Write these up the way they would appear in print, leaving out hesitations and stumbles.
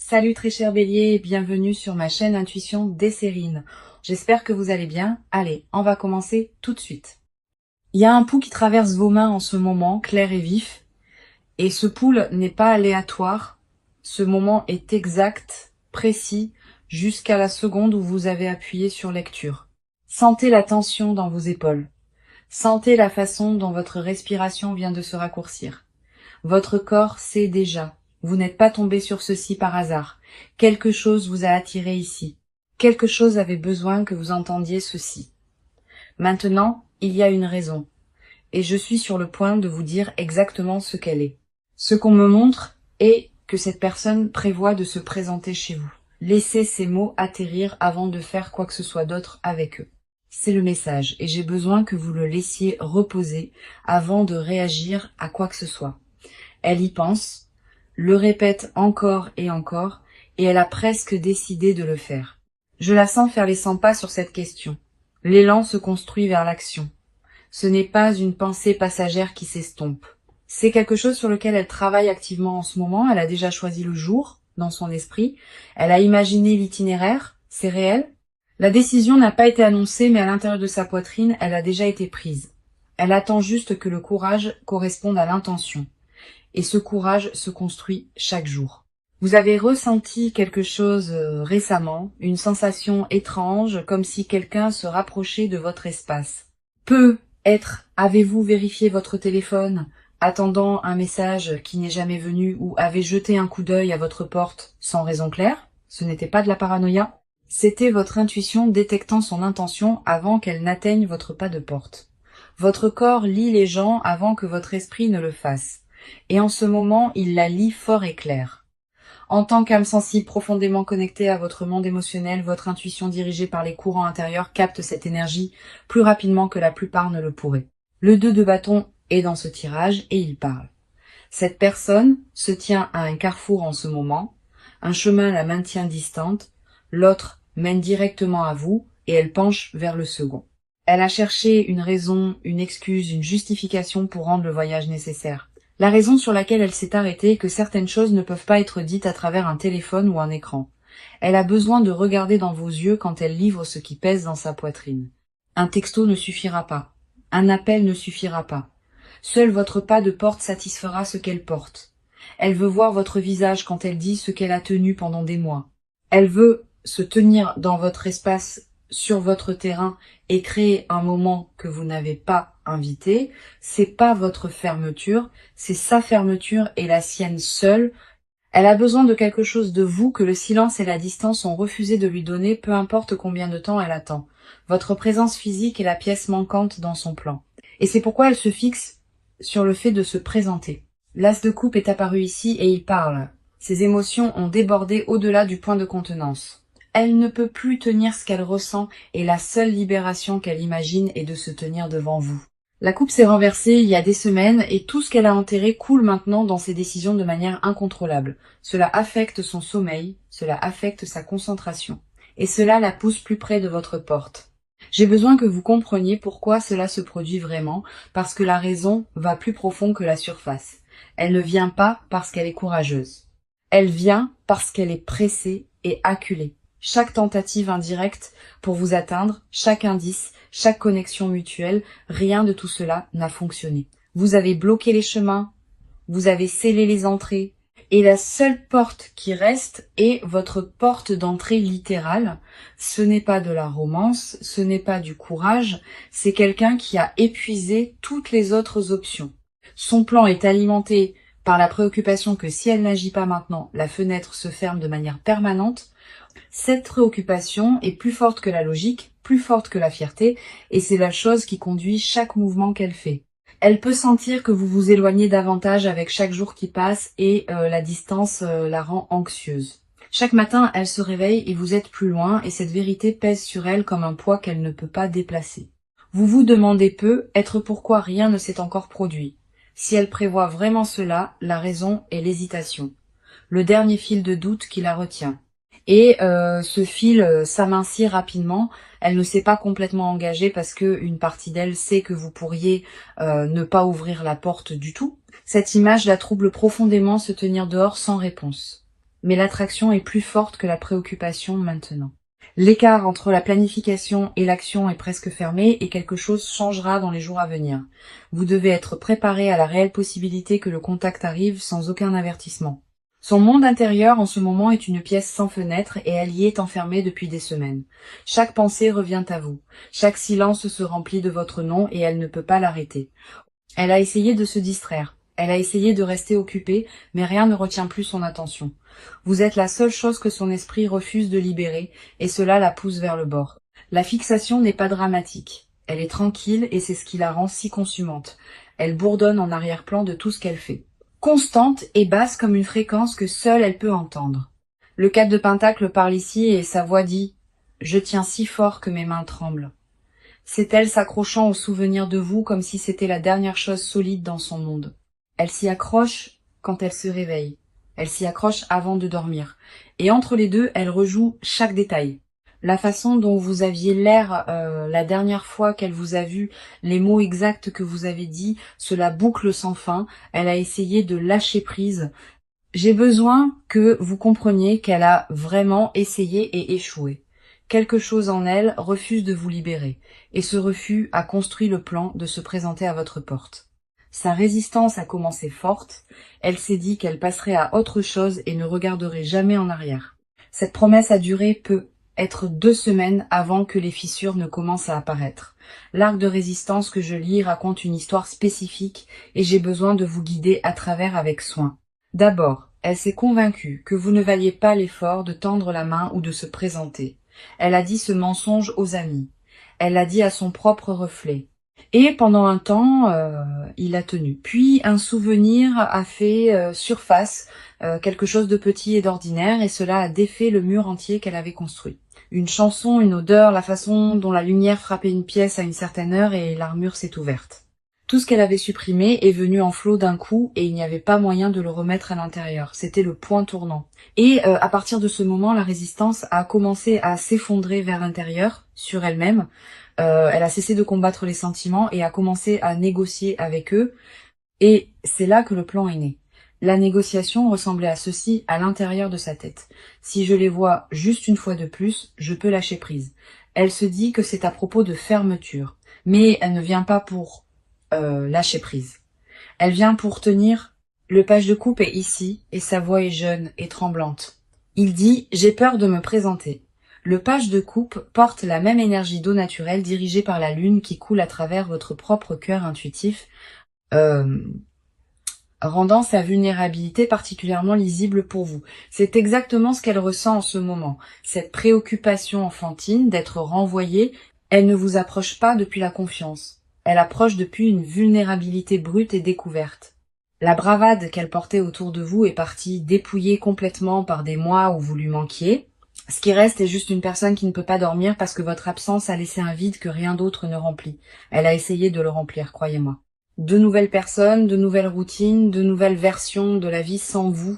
Salut très cher Bélier, bienvenue sur ma chaîne Intuition Desserine. J'espère que vous allez bien. Allez, on va commencer tout de suite. Il y a un pouls qui traverse vos mains en ce moment, clair et vif. Et ce pouls n'est pas aléatoire. Ce moment est exact, précis, jusqu'à la seconde où vous avez appuyé sur lecture. Sentez la tension dans vos épaules. Sentez la façon dont votre respiration vient de se raccourcir. Votre corps sait déjà. Vous n'êtes pas tombé sur ceci par hasard. Quelque chose vous a attiré ici. Quelque chose avait besoin que vous entendiez ceci. Maintenant, il y a une raison. Et je suis sur le point de vous dire exactement ce qu'elle est. Ce qu'on me montre est que cette personne prévoit de se présenter chez vous. Laissez ces mots atterrir avant de faire quoi que ce soit d'autre avec eux. C'est le message et j'ai besoin que vous le laissiez reposer avant de réagir à quoi que ce soit. Elle y pense, le répète encore et encore, et elle a presque décidé de le faire. Je la sens faire les 100 pas sur cette question. L'élan se construit vers l'action. Ce n'est pas une pensée passagère qui s'estompe. C'est quelque chose sur lequel elle travaille activement en ce moment. Elle a déjà choisi le jour dans son esprit. Elle a imaginé l'itinéraire. C'est réel. La décision n'a pas été annoncée, mais à l'intérieur de sa poitrine, elle a déjà été prise. Elle attend juste que le courage corresponde à l'intention. Et ce courage se construit chaque jour. Vous avez ressenti quelque chose récemment, une sensation étrange, comme si quelqu'un se rapprochait de votre espace. Peut-être avez-vous vérifié votre téléphone, attendant un message qui n'est jamais venu, ou avez jeté un coup d'œil à votre porte sans raison claire. Ce n'était pas de la paranoïa. C'était votre intuition détectant son intention avant qu'elle n'atteigne votre pas de porte. Votre corps lit les gens avant que votre esprit ne le fasse. Et en ce moment, il la lit fort et clair. En tant qu'âme sensible profondément connectée à votre monde émotionnel, votre intuition dirigée par les courants intérieurs capte cette énergie plus rapidement que la plupart ne le pourraient. Le 2 de bâton est dans ce tirage et il parle. Cette personne se tient à un carrefour en ce moment, un chemin la maintient distante, l'autre mène directement à vous et elle penche vers le second. Elle a cherché une raison, une excuse, une justification pour rendre le voyage nécessaire. La raison sur laquelle elle s'est arrêtée est que certaines choses ne peuvent pas être dites à travers un téléphone ou un écran. Elle a besoin de regarder dans vos yeux quand elle livre ce qui pèse dans sa poitrine. Un texto ne suffira pas. Un appel ne suffira pas. Seul votre pas de porte satisfera ce qu'elle porte. Elle veut voir votre visage quand elle dit ce qu'elle a tenu pendant des mois. Elle veut se tenir dans votre espace, sur votre terrain, et créer un moment que vous n'avez pas invité. C'est pas votre fermeture, c'est sa fermeture et la sienne seule. Elle a besoin de quelque chose de vous que le silence et la distance ont refusé de lui donner, peu importe combien de temps elle attend. Votre présence physique est la pièce manquante dans son plan. Et c'est pourquoi elle se fixe sur le fait de se présenter. L'as de coupe est apparu ici et il parle. Ses émotions ont débordé au-delà du point de contenance. Elle ne peut plus tenir ce qu'elle ressent et la seule libération qu'elle imagine est de se tenir devant vous. La coupe s'est renversée il y a des semaines et tout ce qu'elle a enterré coule maintenant dans ses décisions de manière incontrôlable. Cela affecte son sommeil, cela affecte sa concentration. Et cela la pousse plus près de votre porte. J'ai besoin que vous compreniez pourquoi cela se produit vraiment, parce que la raison va plus profond que la surface. Elle ne vient pas parce qu'elle est courageuse. Elle vient parce qu'elle est pressée et acculée. Chaque tentative indirecte pour vous atteindre, chaque indice, chaque connexion mutuelle, rien de tout cela n'a fonctionné. Vous avez bloqué les chemins, vous avez scellé les entrées, et la seule porte qui reste est votre porte d'entrée littérale. Ce n'est pas de la romance, ce n'est pas du courage, c'est quelqu'un qui a épuisé toutes les autres options. Son plan est alimenté par la préoccupation que si elle n'agit pas maintenant, la fenêtre se ferme de manière permanente. Cette préoccupation est plus forte que la logique, plus forte que la fierté, et c'est la chose qui conduit chaque mouvement qu'elle fait. Elle peut sentir que vous vous éloignez davantage avec chaque jour qui passe et la distance la rend anxieuse. Chaque matin, elle se réveille et vous êtes plus loin et cette vérité pèse sur elle comme un poids qu'elle ne peut pas déplacer. Vous vous demandez peut-être pourquoi rien ne s'est encore produit. Si elle prévoit vraiment cela, la raison est l'hésitation. Le dernier fil de doute qui la retient. Et ce fil s'amincit rapidement. Elle ne s'est pas complètement engagée parce que une partie d'elle sait que vous pourriez ne pas ouvrir la porte du tout. Cette image la trouble profondément, se tenir dehors sans réponse. mais l'attraction est plus forte que la préoccupation maintenant. L'écart entre la planification et l'action est presque fermé et quelque chose changera dans les jours à venir. Vous devez être préparé à la réelle possibilité que le contact arrive sans aucun avertissement. Son monde intérieur en ce moment est une pièce sans fenêtre et elle y est enfermée depuis des semaines. Chaque pensée revient à vous. Chaque silence se remplit de votre nom et elle ne peut pas l'arrêter. Elle a essayé de se distraire. Elle a essayé de rester occupée, mais rien ne retient plus son attention. Vous êtes la seule chose que son esprit refuse de libérer, et cela la pousse vers le bord. La fixation n'est pas dramatique. Elle est tranquille, et c'est ce qui la rend si consumante. Elle bourdonne en arrière-plan de tout ce qu'elle fait. Constante et basse comme une fréquence que seule elle peut entendre. Le 4 de Pentacle parle ici, et sa voix dit « Je tiens si fort que mes mains tremblent ». C'est elle s'accrochant au souvenir de vous comme si c'était la dernière chose solide dans son monde. Elle s'y accroche quand elle se réveille. Elle s'y accroche avant de dormir. Et entre les deux, elle rejoue chaque détail. La façon dont vous aviez l'air la dernière fois qu'elle vous a vu, les mots exacts que vous avez dit, cela boucle sans fin. Elle a essayé de lâcher prise. J'ai besoin que vous compreniez qu'elle a vraiment essayé et échoué. Quelque chose en elle refuse de vous libérer, et ce refus a construit le plan de se présenter à votre porte. Sa résistance a commencé forte, elle s'est dit qu'elle passerait à autre chose et ne regarderait jamais en arrière. Cette promesse a duré être 2 semaines avant que les fissures ne commencent à apparaître. L'arc de résistance que je lis raconte une histoire spécifique et j'ai besoin de vous guider à travers avec soin. D'abord, elle s'est convaincue que vous ne valiez pas l'effort de tendre la main ou de se présenter. Elle a dit ce mensonge aux amis. Elle l'a dit à son propre reflet. Et pendant un temps, il a tenu. Puis un souvenir a fait surface, quelque chose de petit et d'ordinaire, et cela a défait le mur entier qu'elle avait construit. Une chanson, une odeur, la façon dont la lumière frappait une pièce à une certaine heure et l'armure s'est ouverte. Tout ce qu'elle avait supprimé est venu en flot d'un coup et il n'y avait pas moyen de le remettre à l'intérieur. C'était le point tournant. Et à partir de ce moment, la résistance a commencé à s'effondrer vers l'intérieur, sur elle-même. Elle a cessé de combattre les sentiments et a commencé à négocier avec eux. Et c'est là que le plan est né. La négociation ressemblait à ceci à l'intérieur de sa tête. Si je les vois juste une fois de plus, je peux lâcher prise. Elle se dit que c'est à propos de fermeture. Mais elle ne vient pas pour lâcher prise. Elle vient pour tenir. Le page de coupe est ici et sa voix est jeune et tremblante. Il dit « J'ai peur de me présenter ». Le page de coupe porte la même énergie d'eau naturelle dirigée par la lune qui coule à travers votre propre cœur intuitif, rendant sa vulnérabilité particulièrement lisible pour vous. C'est exactement ce qu'elle ressent en ce moment. Cette préoccupation enfantine d'être renvoyée, elle ne vous approche pas depuis la confiance. Elle approche depuis une vulnérabilité brute et découverte. La bravade qu'elle portait autour de vous est partie dépouillée complètement par des mois où vous lui manquiez. Ce qui reste est juste une personne qui ne peut pas dormir parce que votre absence a laissé un vide que rien d'autre ne remplit. Elle a essayé de le remplir, croyez-moi. De nouvelles personnes, de nouvelles routines, de nouvelles versions de la vie sans vous.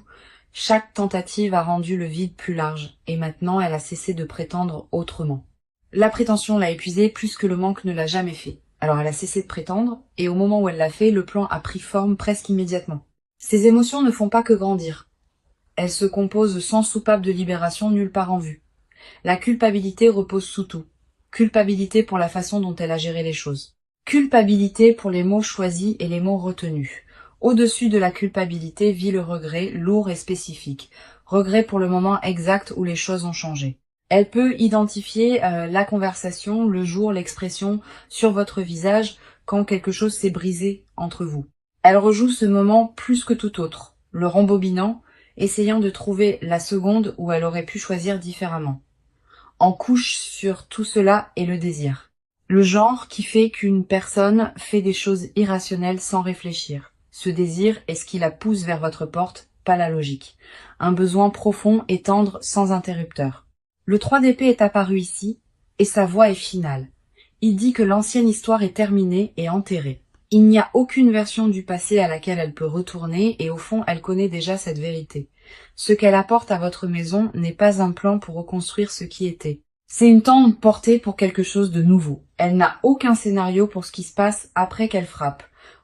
Chaque tentative a rendu le vide plus large et maintenant elle a cessé de prétendre autrement. La prétention l'a épuisée plus que le manque ne l'a jamais fait. Alors elle a cessé de prétendre, et au moment où elle l'a fait, le plan a pris forme presque immédiatement. Ses émotions ne font pas que grandir. Elles se composent sans soupape de libération nulle part en vue. La culpabilité repose sous tout. Culpabilité pour la façon dont elle a géré les choses. Culpabilité pour les mots choisis et les mots retenus. Au-dessus de la culpabilité vit le regret, lourd et spécifique. Regret pour le moment exact où les choses ont changé. Elle peut identifier la conversation, le jour, l'expression sur votre visage quand quelque chose s'est brisé entre vous. Elle rejoue ce moment plus que tout autre, le rembobinant, essayant de trouver la seconde où elle aurait pu choisir différemment. En couche sur tout cela est le désir. Le genre qui fait qu'une personne fait des choses irrationnelles sans réfléchir. Ce désir est ce qui la pousse vers votre porte, pas la logique. Un besoin profond et tendre sans interrupteur. Le 3 d'épée est apparu ici, et sa voix est finale. Il dit que l'ancienne histoire est terminée et enterrée. Il n'y a aucune version du passé à laquelle elle peut retourner, et au fond, elle connaît déjà cette vérité. Ce qu'elle apporte à votre maison n'est pas un plan pour reconstruire ce qui était. C'est une tente portée pour quelque chose de nouveau. Elle n'a aucun scénario pour ce qui se passe après qu'elle frappe.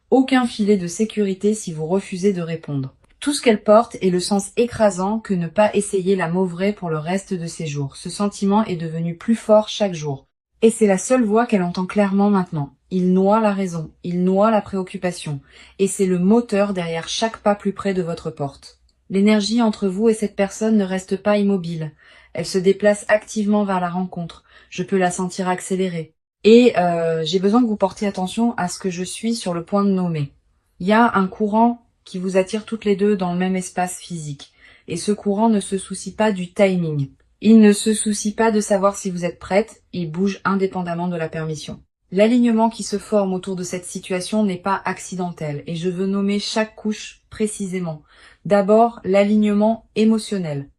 Aucun filet de sécurité si vous refusez de répondre. Tout ce qu'elle porte est le sens écrasant que ne pas essayer la mauvaise pour le reste de ses jours. Ce sentiment est devenu plus fort chaque jour. Et c'est la seule voix qu'elle entend clairement maintenant. Il noie la raison, il noie la préoccupation. Et c'est le moteur derrière chaque pas plus près de votre porte. L'énergie entre vous et cette personne ne reste pas immobile. Elle se déplace activement vers la rencontre. Je peux la sentir accélérer. Et j'ai besoin que vous portiez attention à ce que je suis sur le point de nommer. Il y a un courant qui vous attire toutes les deux dans le même espace physique. Et ce courant ne se soucie pas du timing. Il ne se soucie pas de savoir si vous êtes prête, il bouge indépendamment de la permission. L'alignement qui se forme autour de cette situation n'est pas accidentel et je veux nommer chaque couche précisément. D'abord, l'alignement émotionnel.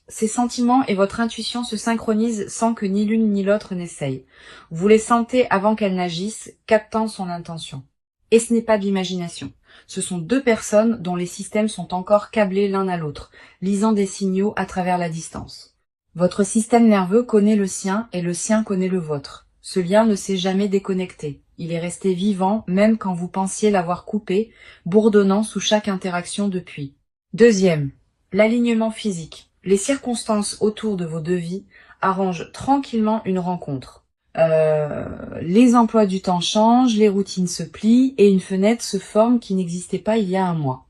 Ces sentiments et votre intuition se synchronisent sans que ni l'une ni l'autre n'essaye. Vous les sentez avant qu'elles n'agissent, captant son intention. Et ce n'est pas de l'imagination. Ce sont deux personnes dont les systèmes sont encore câblés l'un à l'autre, lisant des signaux à travers la distance. Votre système nerveux connaît le sien et le sien connaît le vôtre. Ce lien ne s'est jamais déconnecté. Il est resté vivant même quand vous pensiez l'avoir coupé, bourdonnant sous chaque interaction depuis. Deuxième, l'alignement physique. Les circonstances autour de vos deux vies arrangent tranquillement une rencontre. Les emplois du temps changent, les routines se plient et une fenêtre se forme qui n'existait pas il y a un mois.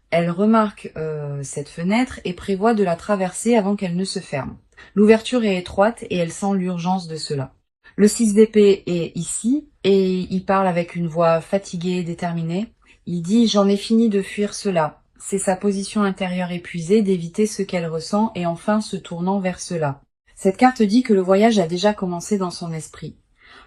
Elle remarque cette fenêtre et prévoit de la traverser avant qu'elle ne se ferme. L'ouverture est étroite et elle sent l'urgence de cela. Le 6 d'épée est ici et il parle avec une voix fatiguée et déterminée. Il dit « J'en ai fini de fuir cela ». C'est sa position intérieure épuisée d'éviter ce qu'elle ressent et enfin se tournant vers cela. Cette carte dit que le voyage a déjà commencé dans son esprit.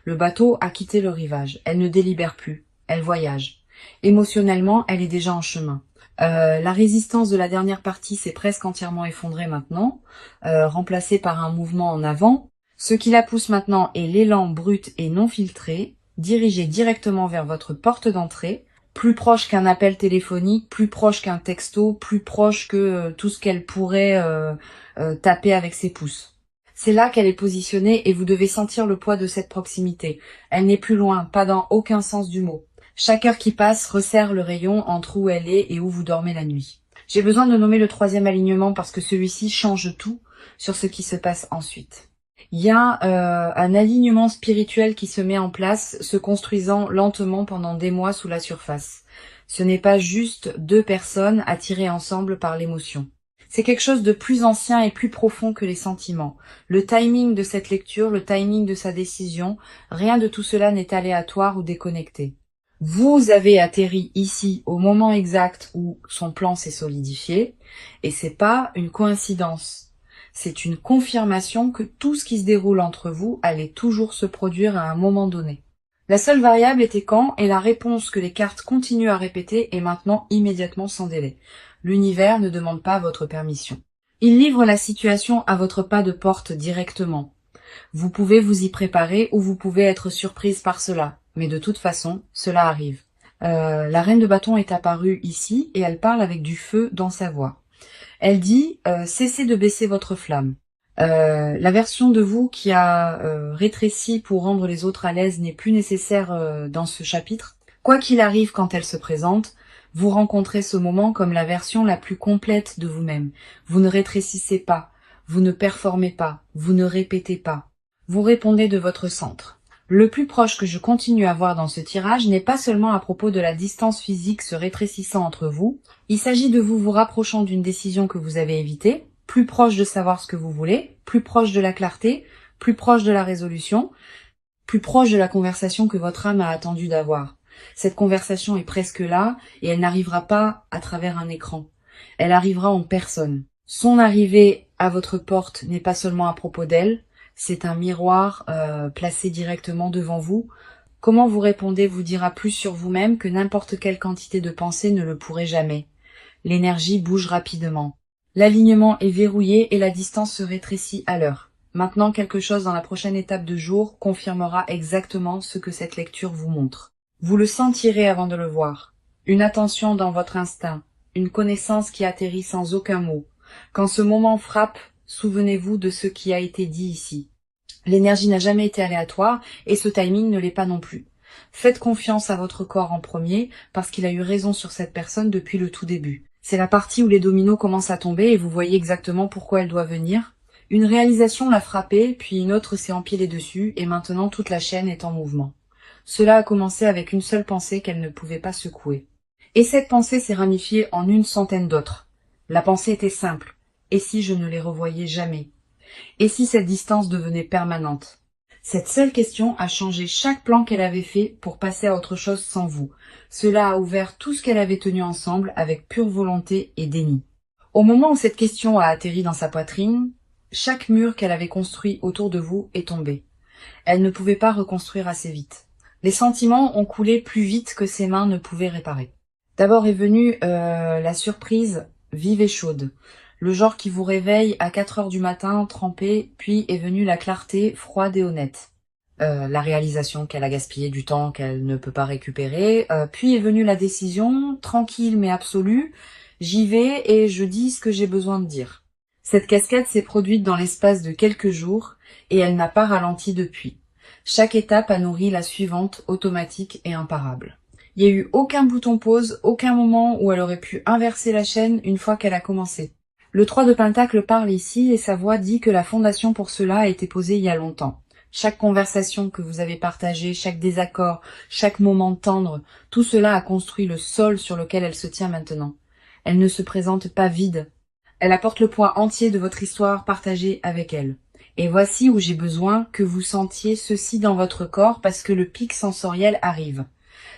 Le bateau a quitté le rivage. Elle ne délibère plus. Elle voyage. Émotionnellement, elle est déjà en chemin. La résistance de la dernière partie s'est presque entièrement effondrée maintenant, remplacée par un mouvement en avant. Ce qui la pousse maintenant est l'élan brut et non filtré, dirigé directement vers votre porte d'entrée, plus proche qu'un appel téléphonique, plus proche qu'un texto, plus proche que tout ce qu'elle pourrait taper avec ses pouces. C'est là qu'elle est positionnée et vous devez sentir le poids de cette proximité. Elle n'est plus loin, pas dans aucun sens du mot. Chaque heure qui passe resserre le rayon entre où elle est et où vous dormez la nuit. J'ai besoin de nommer le troisième alignement parce que celui-ci change tout sur ce qui se passe ensuite. Il y a un alignement spirituel qui se met en place, se construisant lentement pendant des mois sous la surface. Ce n'est pas juste deux personnes attirées ensemble par l'émotion. C'est quelque chose de plus ancien et plus profond que les sentiments. Le timing de cette lecture, le timing de sa décision, rien de tout cela n'est aléatoire ou déconnecté. Vous avez atterri ici au moment exact où son plan s'est solidifié, et c'est pas une coïncidence. C'est une confirmation que tout ce qui se déroule entre vous allait toujours se produire à un moment donné. La seule variable était quand, et la réponse que les cartes continuent à répéter est maintenant immédiatement sans délai. L'univers ne demande pas votre permission. Il livre la situation à votre pas de porte directement. Vous pouvez vous y préparer ou vous pouvez être surprise par cela, mais de toute façon, cela arrive. La reine de bâton est apparue ici et elle parle avec du feu dans sa voix. Elle dit cessez de baisser votre flamme. La version de vous qui a rétréci pour rendre les autres à l'aise n'est plus nécessaire dans ce chapitre. Quoi qu'il arrive quand elle se présente, vous rencontrez ce moment comme la version la plus complète de vous-même. Vous ne rétrécissez pas, vous ne performez pas, vous ne répétez pas. Vous répondez de votre centre. Le plus proche que je continue à voir dans ce tirage n'est pas seulement à propos de la distance physique se rétrécissant entre vous, il s'agit de vous rapprochant d'une décision que vous avez évitée, plus proche de savoir ce que vous voulez, plus proche de la clarté, plus proche de la résolution, plus proche de la conversation que votre âme a attendu d'avoir. Cette conversation est presque là et elle n'arrivera pas à travers un écran. Elle arrivera en personne. Son arrivée à votre porte n'est pas seulement à propos d'elle, c'est un miroir placé directement devant vous. Comment vous répondez vous dira plus sur vous-même que n'importe quelle quantité de pensée ne le pourrait jamais. L'énergie bouge rapidement. L'alignement est verrouillé et la distance se rétrécit à l'heure. Maintenant, quelque chose dans la prochaine étape de jour confirmera exactement ce que cette lecture vous montre. Vous le sentirez avant de le voir. Une attention dans votre instinct, une connaissance qui atterrit sans aucun mot. Quand ce moment frappe, souvenez-vous de ce qui a été dit ici. L'énergie n'a jamais été aléatoire et ce timing ne l'est pas non plus. Faites confiance à votre corps en premier, parce qu'il a eu raison sur cette personne depuis le tout début. C'est la partie où les dominos commencent à tomber et vous voyez exactement pourquoi elle doit venir. Une réalisation l'a frappée, puis une autre s'est empilée dessus, et maintenant toute la chaîne est en mouvement. Cela a commencé avec une seule pensée qu'elle ne pouvait pas secouer. Et cette pensée s'est ramifiée en une centaine d'autres. La pensée était simple. Et si je ne les revoyais jamais? Et si cette distance devenait permanente? Cette seule question a changé chaque plan qu'elle avait fait pour passer à autre chose sans vous. Cela a ouvert tout ce qu'elle avait tenu ensemble avec pure volonté et déni. Au moment où cette question a atterri dans sa poitrine, chaque mur qu'elle avait construit autour de vous est tombé. Elle ne pouvait pas reconstruire assez vite. Les sentiments ont coulé plus vite que ses mains ne pouvaient réparer. D'abord est venue la surprise vive et chaude. Le genre qui vous réveille à 4 heures du matin, trempé, puis est venue la clarté froide et honnête. La réalisation qu'elle a gaspillé du temps qu'elle ne peut pas récupérer, puis est venue la décision, tranquille mais absolue, j'y vais et je dis ce que j'ai besoin de dire. Cette cascade s'est produite dans l'espace de quelques jours et elle n'a pas ralenti depuis. Chaque étape a nourri la suivante, automatique et imparable. Il n'y a eu aucun bouton pause, aucun moment où elle aurait pu inverser la chaîne une fois qu'elle a commencé. Le 3 de Pentacle parle ici et sa voix dit que la fondation pour cela a été posée il y a longtemps. Chaque conversation que vous avez partagée, chaque désaccord, chaque moment tendre, tout cela a construit le sol sur lequel elle se tient maintenant. Elle ne se présente pas vide. Elle apporte le poids entier de votre histoire partagée avec elle. Et voici où j'ai besoin que vous sentiez ceci dans votre corps parce que le pic sensoriel arrive.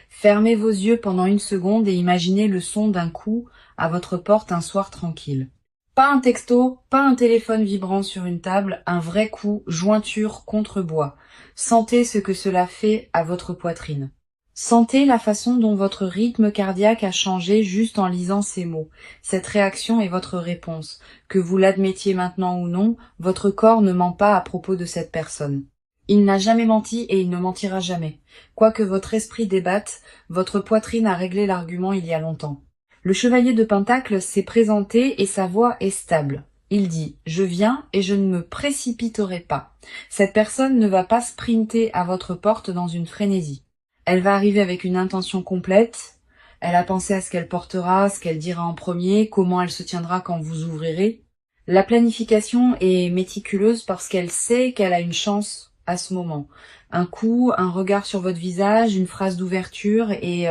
Fermez vos yeux pendant une seconde et imaginez le son d'un coup à votre porte un soir tranquille. Pas un texto, pas un téléphone vibrant sur une table, un vrai coup, jointure contre bois. Sentez ce que cela fait à votre poitrine. Sentez la façon dont votre rythme cardiaque a changé juste en lisant ces mots. Cette réaction est votre réponse. Que vous l'admettiez maintenant ou non, votre corps ne ment pas à propos de cette personne. Il n'a jamais menti et il ne mentira jamais. Quoique votre esprit débatte, votre poitrine a réglé l'argument il y a longtemps. Le chevalier de Pentacle s'est présenté et sa voix est stable. Il dit « Je viens et je ne me précipiterai pas ». Cette personne ne va pas sprinter à votre porte dans une frénésie. Elle va arriver avec une intention complète. Elle a pensé à ce qu'elle portera, ce qu'elle dira en premier, comment elle se tiendra quand vous ouvrirez. La planification est méticuleuse parce qu'elle sait qu'elle a une chance à ce moment. Un coup, un regard sur votre visage, une phrase d'ouverture et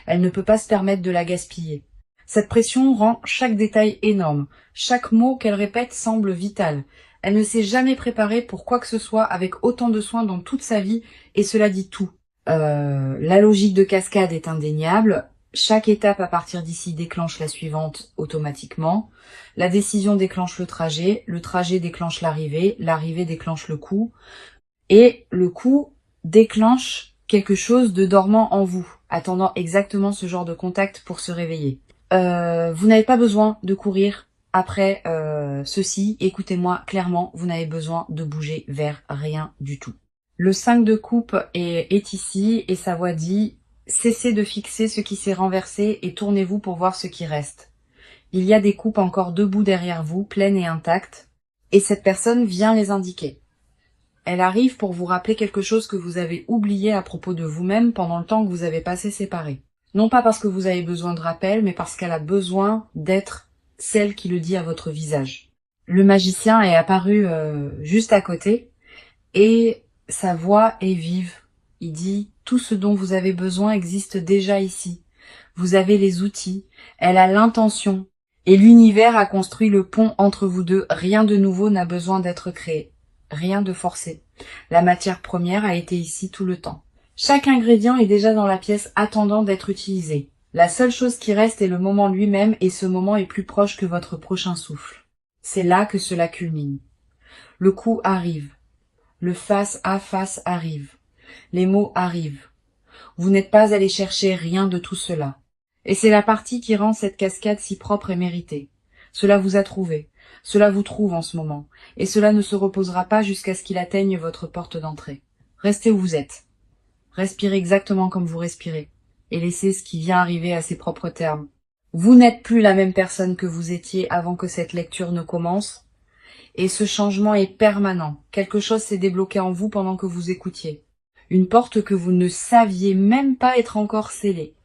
elle ne peut pas se permettre de la gaspiller. Cette pression rend chaque détail énorme. Chaque mot qu'elle répète semble vital. Elle ne s'est jamais préparée pour quoi que ce soit avec autant de soin dans toute sa vie et cela dit tout. La logique de cascade est indéniable. Chaque étape à partir d'ici déclenche la suivante automatiquement. La décision déclenche le trajet déclenche l'arrivée déclenche le coup. Et le coup déclenche quelque chose de dormant en vous, attendant exactement ce genre de contact pour se réveiller. Vous n'avez pas besoin de courir après ceci, écoutez-moi clairement, vous n'avez besoin de bouger vers rien du tout. Le 5 de coupe est ici et sa voix dit « Cessez de fixer ce qui s'est renversé et tournez-vous pour voir ce qui reste. Il y a des coupes encore debout derrière vous, pleines et intactes, et cette personne vient les indiquer. Elle arrive pour vous rappeler quelque chose que vous avez oublié à propos de vous-même pendant le temps que vous avez passé séparés. Non pas parce que vous avez besoin de rappel, mais parce qu'elle a besoin d'être celle qui le dit à votre visage. Le magicien est apparu juste à côté et sa voix est vive. Il dit « Tout ce dont vous avez besoin existe déjà ici. Vous avez les outils. Elle a l'intention. Et l'univers a construit le pont entre vous deux. Rien de nouveau n'a besoin d'être créé. Rien de forcé. La matière première a été ici tout le temps. Chaque ingrédient est déjà dans la pièce attendant d'être utilisé. La seule chose qui reste est le moment lui-même et ce moment est plus proche que votre prochain souffle. C'est là que cela culmine. Le coup arrive. Le face à face arrive. Les mots arrivent. Vous n'êtes pas allé chercher rien de tout cela. Et c'est la partie qui rend cette cascade si propre et méritée. Cela vous a trouvé. Cela vous trouve en ce moment. Et cela ne se reposera pas jusqu'à ce qu'il atteigne votre porte d'entrée. Restez où vous êtes. Respirez exactement comme vous respirez. Et laissez ce qui vient arriver à ses propres termes. Vous n'êtes plus la même personne que vous étiez avant que cette lecture ne commence. Et ce changement est permanent. Quelque chose s'est débloqué en vous pendant que vous écoutiez. Une porte que vous ne saviez même pas être encore scellée.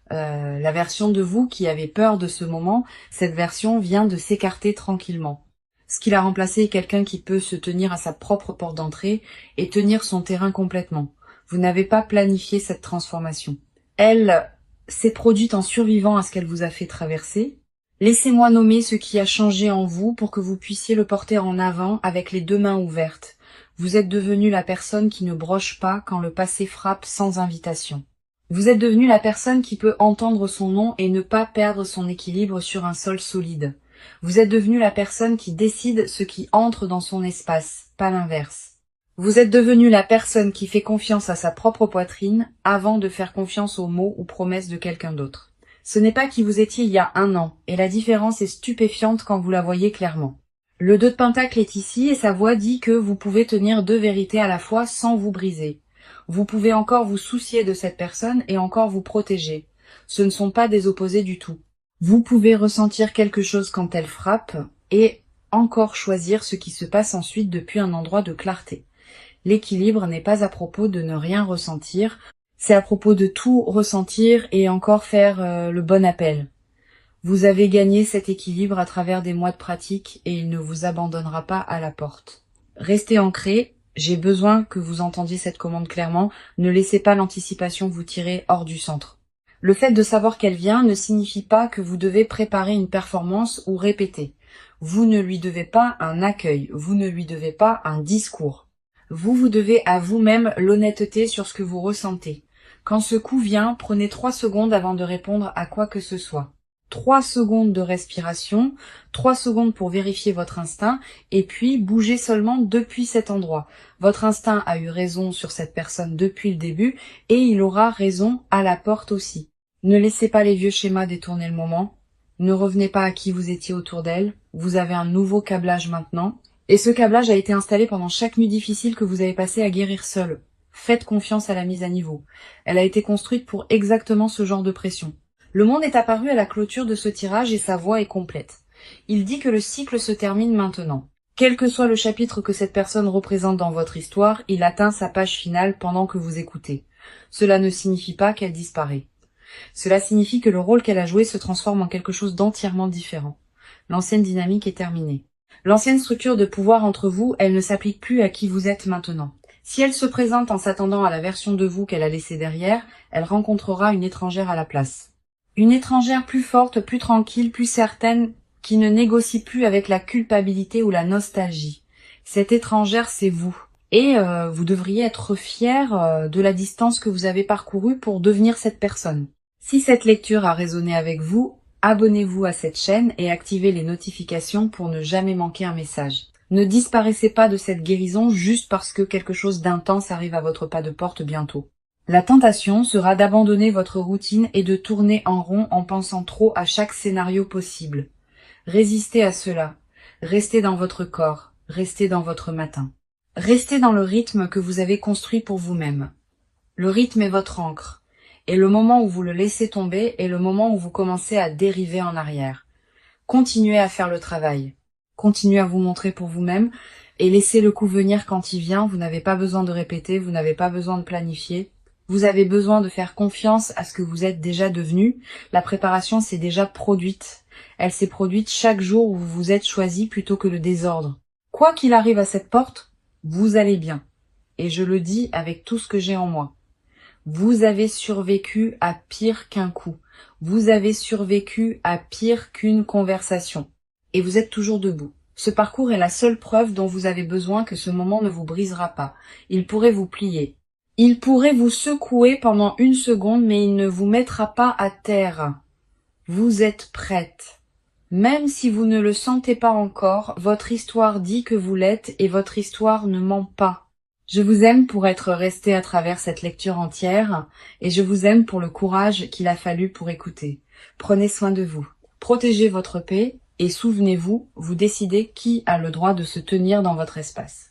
La version de vous qui avait peur de ce moment, cette version vient de s'écarter tranquillement. Ce qui l'a remplacé est quelqu'un qui peut se tenir à sa propre porte d'entrée et tenir son terrain complètement. Vous n'avez pas planifié cette transformation. Elle s'est produite en survivant à ce qu'elle vous a fait traverser. Laissez-moi nommer ce qui a changé en vous pour que vous puissiez le porter en avant avec les deux mains ouvertes. Vous êtes devenu la personne qui ne broche pas quand le passé frappe sans invitation. Vous êtes devenu la personne qui peut entendre son nom et ne pas perdre son équilibre sur un sol solide. Vous êtes devenu la personne qui décide ce qui entre dans son espace, pas l'inverse. Vous êtes devenu la personne qui fait confiance à sa propre poitrine avant de faire confiance aux mots ou promesses de quelqu'un d'autre. Ce n'est pas qui vous étiez il y a 1 an, et la différence est stupéfiante quand vous la voyez clairement. Le 2 de Pentacle est ici et sa voix dit que vous pouvez tenir 2 vérités à la fois sans vous briser. Vous pouvez encore vous soucier de cette personne et encore vous protéger. Ce ne sont pas des opposés du tout. Vous pouvez ressentir quelque chose quand elle frappe et encore choisir ce qui se passe ensuite depuis un endroit de clarté. L'équilibre n'est pas à propos de ne rien ressentir, c'est à propos de tout ressentir et encore faire le bon appel. Vous avez gagné cet équilibre à travers des mois de pratique et il ne vous abandonnera pas à la porte. Restez ancré, j'ai besoin que vous entendiez cette commande clairement, ne laissez pas l'anticipation vous tirer hors du centre. Le fait de savoir qu'elle vient ne signifie pas que vous devez préparer une performance ou répéter. Vous ne lui devez pas un accueil, vous ne lui devez pas un discours. Vous devez à vous-même l'honnêteté sur ce que vous ressentez. Quand ce coup vient, prenez 3 secondes avant de répondre à quoi que ce soit. 3 secondes de respiration, 3 secondes pour vérifier votre instinct, et puis bougez seulement depuis cet endroit. Votre instinct a eu raison sur cette personne depuis le début, et il aura raison à la porte aussi. Ne laissez pas les vieux schémas détourner le moment. Ne revenez pas à qui vous étiez autour d'elle. Vous avez un nouveau câblage maintenant. Et ce câblage a été installé pendant chaque nuit difficile que vous avez passé à guérir seul. Faites confiance à la mise à niveau. Elle a été construite pour exactement ce genre de pression. Le monde est apparu à la clôture de ce tirage et sa voix est complète. Il dit que le cycle se termine maintenant. Quel que soit le chapitre que cette personne représente dans votre histoire, il atteint sa page finale pendant que vous écoutez. Cela ne signifie pas qu'elle disparaît. Cela signifie que le rôle qu'elle a joué se transforme en quelque chose d'entièrement différent. L'ancienne dynamique est terminée. L'ancienne structure de pouvoir entre vous, elle ne s'applique plus à qui vous êtes maintenant. Si elle se présente en s'attendant à la version de vous qu'elle a laissée derrière, elle rencontrera une étrangère à la place. Une étrangère plus forte, plus tranquille, plus certaine, qui ne négocie plus avec la culpabilité ou la nostalgie. Cette étrangère, c'est vous. Et vous devriez être fier de la distance que vous avez parcourue pour devenir cette personne. Si cette lecture a résonné avec vous, abonnez-vous à cette chaîne et activez les notifications pour ne jamais manquer un message. Ne disparaissez pas de cette guérison juste parce que quelque chose d'intense arrive à votre pas de porte bientôt. La tentation sera d'abandonner votre routine et de tourner en rond en pensant trop à chaque scénario possible. Résistez à cela. Restez dans votre corps. Restez dans votre matin. Restez dans le rythme que vous avez construit pour vous-même. Le rythme est votre ancre. Et le moment où vous le laissez tomber est le moment où vous commencez à dériver en arrière. Continuez à faire le travail. Continuez à vous montrer pour vous-même et laissez le coup venir quand il vient. Vous n'avez pas besoin de répéter, vous n'avez pas besoin de planifier. Vous avez besoin de faire confiance à ce que vous êtes déjà devenu. La préparation s'est déjà produite. Elle s'est produite chaque jour où vous vous êtes choisi plutôt que le désordre. Quoi qu'il arrive à cette porte, vous allez bien. Et je le dis avec tout ce que j'ai en moi. Vous avez survécu à pire qu'un coup. Vous avez survécu à pire qu'une conversation. Et vous êtes toujours debout. Ce parcours est la seule preuve dont vous avez besoin que ce moment ne vous brisera pas. Il pourrait vous plier. Il pourrait vous secouer pendant 1 seconde, mais il ne vous mettra pas à terre. Vous êtes prête. Même si vous ne le sentez pas encore, votre histoire dit que vous l'êtes et votre histoire ne ment pas. Je vous aime pour être resté à travers cette lecture entière et je vous aime pour le courage qu'il a fallu pour écouter. Prenez soin de vous. Protégez votre paix et souvenez-vous, vous décidez qui a le droit de se tenir dans votre espace.